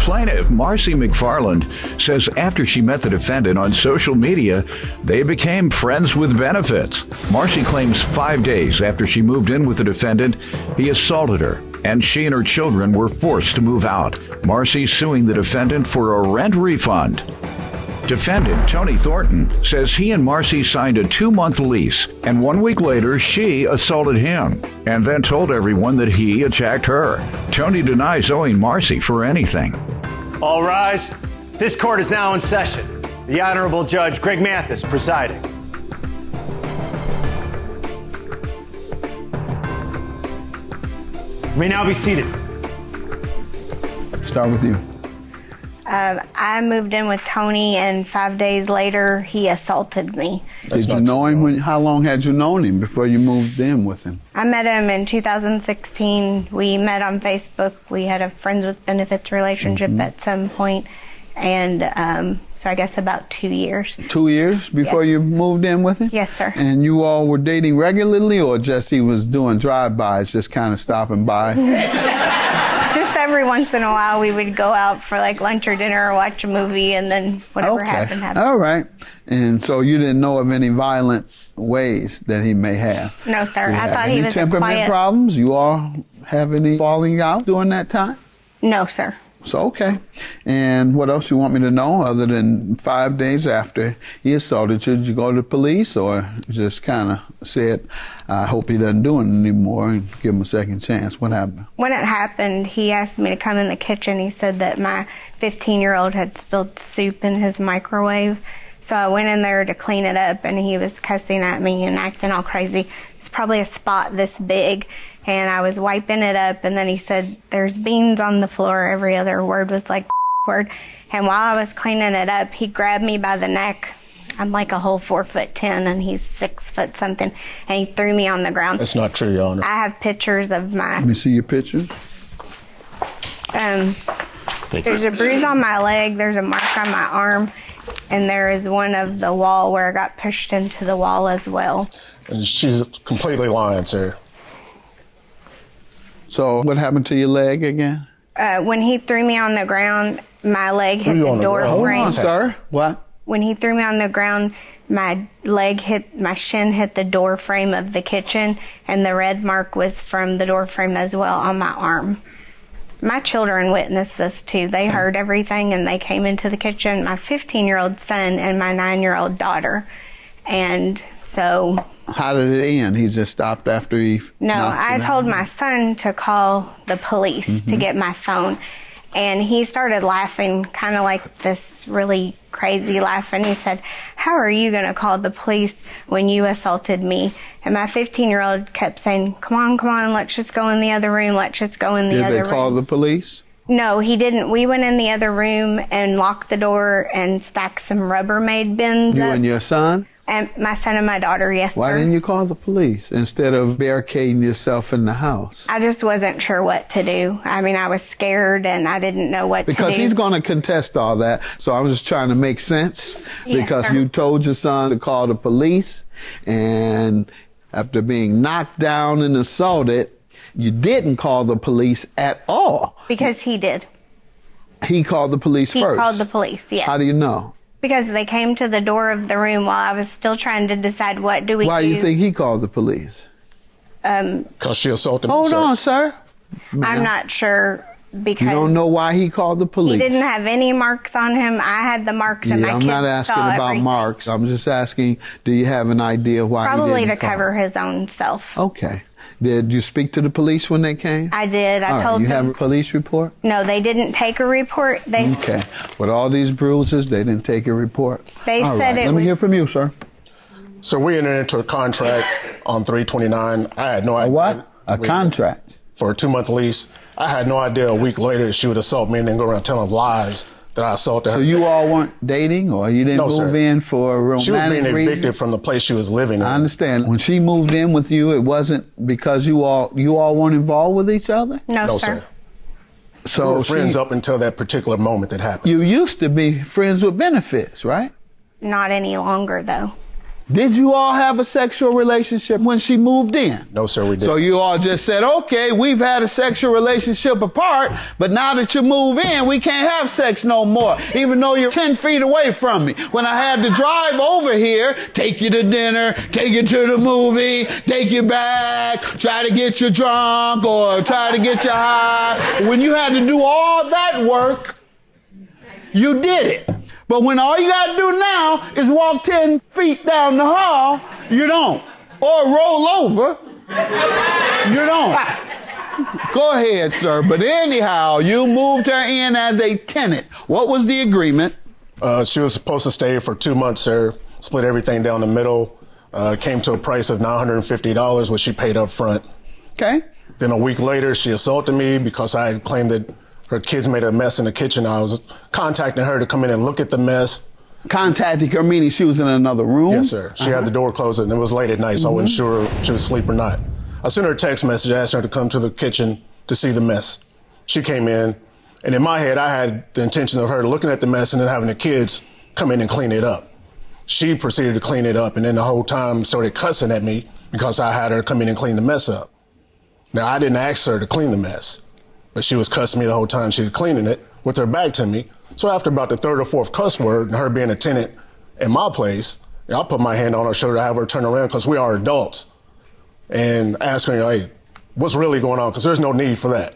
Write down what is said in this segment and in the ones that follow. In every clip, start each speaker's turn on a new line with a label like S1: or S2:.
S1: Plaintiff Marcy McFarland says after she met the defendant on social media, they became friends with benefits. Marcy claims 5 days after she moved in with the defendant, he assaulted her, and she and her children were forced to move out. Marcy suing the defendant for a rent refund. Defendant Tony Thornton says he and Marcy signed a 2-month lease, and 1 week later she assaulted him and then told everyone that he attacked her. Tony denies owing Marcy for anything.
S2: All rise. This court is now in session. The Honorable Judge Greg Mathis presiding. You may now be seated.
S3: Start with you.
S4: I moved in with Tony, and 5 days later, he assaulted me.
S3: Did you know him? How long had you known him before you moved in with him?
S4: I met him in 2016. We met on Facebook. We had a friends with benefits relationship at some point, and so I guess about 2 years.
S3: 2 years before you moved in with him?
S4: Yes, sir.
S3: And you all were dating regularly, or just he was doing drive-bys, just kind of stopping by?
S4: Just every once in a while, we would go out for like lunch or dinner or watch a movie, and then whatever happened.
S3: All right. And so you didn't know of any violent ways that he may have?
S4: No, sir. I thought he was
S3: any temperament problems? You all have any falling out during that time?
S4: No, sir.
S3: So, okay. And what else you want me to know other than 5 days after he assaulted you? Did you go to the police or just kind of said, I hope he doesn't do it anymore and give him a second chance? What happened?
S4: When it happened, he asked me to come in the kitchen. He said that my 15-year-old had spilled soup in his microwave. So I went in there to clean it up, and he was cussing at me and acting all crazy. It's probably a spot this big, and I was wiping it up, and then he said, there's beans on the floor. Every other word was like word. And while I was cleaning it up, he grabbed me by the neck. I'm like a whole 4'10", and he's 6 foot something, and he threw me on the ground.
S5: That's not true, Your Honor.
S4: I have pictures of my...
S3: Let me see your pictures.
S4: There's a bruise on my leg, there's a mark on my arm, and there is one of the wall where I got pushed into the wall as well.
S5: And she's completely lying, sir.
S3: So what happened to your leg again?
S4: When he threw me on the ground, my leg hit the door frame.
S3: Hold on, sir. What?
S4: When he threw me on the ground, my shin hit the door frame of the kitchen, and the red mark was from the door frame as well on my arm. My children witnessed this too. They heard everything, and they came into the kitchen, my 15-year-old son and my 9-year-old daughter. And so...
S3: How did it end? He just stopped after he...
S4: No, I told my son to call the police to get my phone. And he started laughing, kind of like this really crazy laugh. And he said, how are you going to call the police when you assaulted me? And my 15-year-old kept saying, come on, let's just go in the other room. Let's just go in the other room.
S3: Did they call the police?
S4: No, he didn't. We went in the other room and locked the door and stacked some Rubbermaid bins up.
S3: You and your son?
S4: And my son and my daughter, yes,
S3: Why
S4: sir.
S3: didn't you call the police instead of barricading yourself in the house?
S4: I just wasn't sure what to do. I mean, I was scared and I didn't know what to do.
S3: Because he's going to contest all that. So I'm just trying to make sense.
S4: Yes,
S3: because
S4: sir.
S3: you told your son to call the police, and after being knocked down and assaulted, you didn't call the police at all.
S4: Because he did.
S3: He called the police first?
S4: He called the police, yes.
S3: How do you know?
S4: Because they came to the door of the room while I was still trying to decide what do we do.
S3: Why do you think he called the police?
S5: Because she assaulted me,
S3: Hold
S5: sir.
S3: on, sir.
S4: I'm not sure because
S3: You don't know why he called the police?
S4: he didn't have any marks on him. I had the marks and my
S3: I'm
S4: kids
S3: not asking
S4: saw
S3: about
S4: everything.
S3: marks. I'm just asking, do you have an idea why he
S4: Probably
S3: didn't
S4: to
S3: call?
S4: cover his own self.
S3: Okay. Did you speak to the police when they came?
S4: I did.
S3: All
S4: I
S3: right,
S4: told
S3: you
S4: them.
S3: have a police report?
S4: No, they didn't take a report. They
S3: Okay. With all these bruises, they didn't take a report?
S4: They
S3: All
S4: said
S3: right.
S4: it
S3: Let me
S4: was-
S3: hear from you, sir.
S5: So we entered into a contract on 3/29. I had no idea.
S3: What? A contract?
S5: For a 2-month lease. I had no idea a week later she would assault me and then go around telling lies that I assaulted her.
S3: So you all weren't dating, or you didn't
S5: No,
S3: move
S5: sir.
S3: in for a romantic
S5: She was being evicted
S3: reason?
S5: from the place she was living in.
S3: I understand. When she moved in with you, it wasn't because you all weren't involved with each other?
S4: no,
S5: No,
S4: sir.
S5: sir.
S3: So
S5: We were friends
S3: she-
S5: up until that particular moment that happened.
S3: You used to be friends with benefits, right?
S4: Not any longer though.
S3: Did you all have a sexual relationship when she moved in?
S5: No, sir, we didn't.
S3: So you all just said, okay, we've had a sexual relationship apart, but now that you move in, we can't have sex no more, even though you're 10 feet away from me. When I had to drive over here, take you to dinner, take you to the movie, take you back, try to get you drunk or try to get you high. When you had to do all that work, you did it. But when all you got to do now is walk 10 feet down the hall, you don't. Or roll over, you don't. Go ahead, sir. But anyhow, you moved her in as a tenant. What was the agreement?
S5: She was supposed to stay for 2 months, sir. Split everything down the middle. Came to a price of $950, which she paid up front.
S3: Okay.
S5: Then a week later, she assaulted me because I had claimed that her kids made a mess in the kitchen. I was contacting her to come in and look at the mess.
S3: Contacting her, meaning she was in another room?
S5: Yes, sir. She had the door closed and it was late at night, so I wasn't sure if she was asleep or not. I sent her a text message asking her to come to the kitchen to see the mess. She came in, and in my head, I had the intention of her looking at the mess and then having the kids come in and clean it up. She proceeded to clean it up, and then the whole time started cussing at me because I had her come in and clean the mess up. Now, I didn't ask her to clean the mess, but she was cussing me the whole time she was cleaning it with her back to me. So after about the third or fourth cuss word and her being a tenant in my place, I put my hand on her shoulder to have her turn around because we are adults and ask her, hey, what's really going on? Because there's no need for that.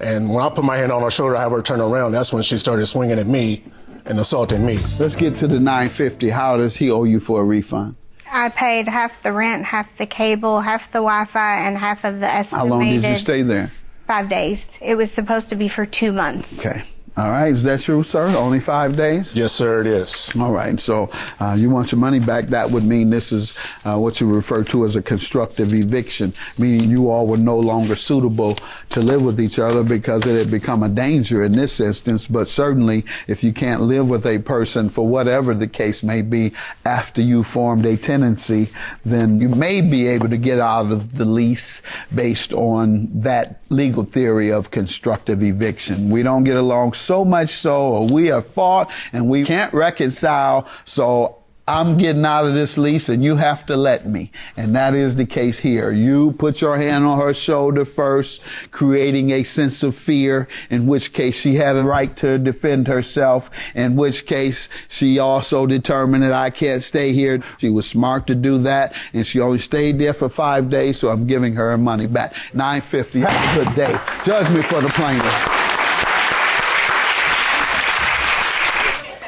S5: And when I put my hand on her shoulder to have her turn around, that's when she started swinging at me and assaulting me.
S3: Let's get to the $950. How does he owe you for a refund?
S4: I paid half the rent, half the cable, half the Wi-Fi, and half of the estimated.
S3: How long did you stay there?
S4: 5 days. It was supposed to be for 2 months.
S3: Okay. All right. Is that true, sir? Only 5 days?
S5: Yes, sir, it is.
S3: All right. So you want your money back. That would mean this is what you refer to as a constructive eviction, meaning you all were no longer suitable to live with each other because it had become a danger in this instance. But certainly, if you can't live with a person for whatever the case may be after you formed a tenancy, then you may be able to get out of the lease based on that legal theory of constructive eviction. We don't get along so much so, or we have fought and we can't reconcile, so I'm getting out of this lease and you have to let me. And that is the case here. You put your hand on her shoulder first, creating a sense of fear, in which case she had a right to defend herself, in which case she also determined that I can't stay here. She was smart to do that, and she only stayed there for 5 days, so I'm giving her her money back. $950. Have a good day. Judge me for the plaintiff.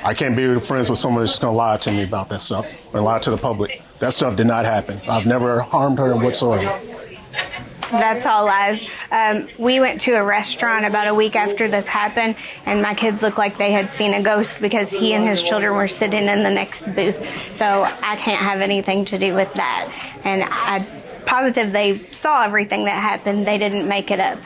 S5: I can't be friends with someone that's just going to lie to me about that stuff or lie to the public. That stuff did not happen. I've never harmed her whatsoever.
S4: That's all lies. We went to a restaurant about a week after this happened, and my kids looked like they had seen a ghost because he and his children were sitting in the next booth. So I can't have anything to do with that. And I'm positive they saw everything that happened. They didn't make it up.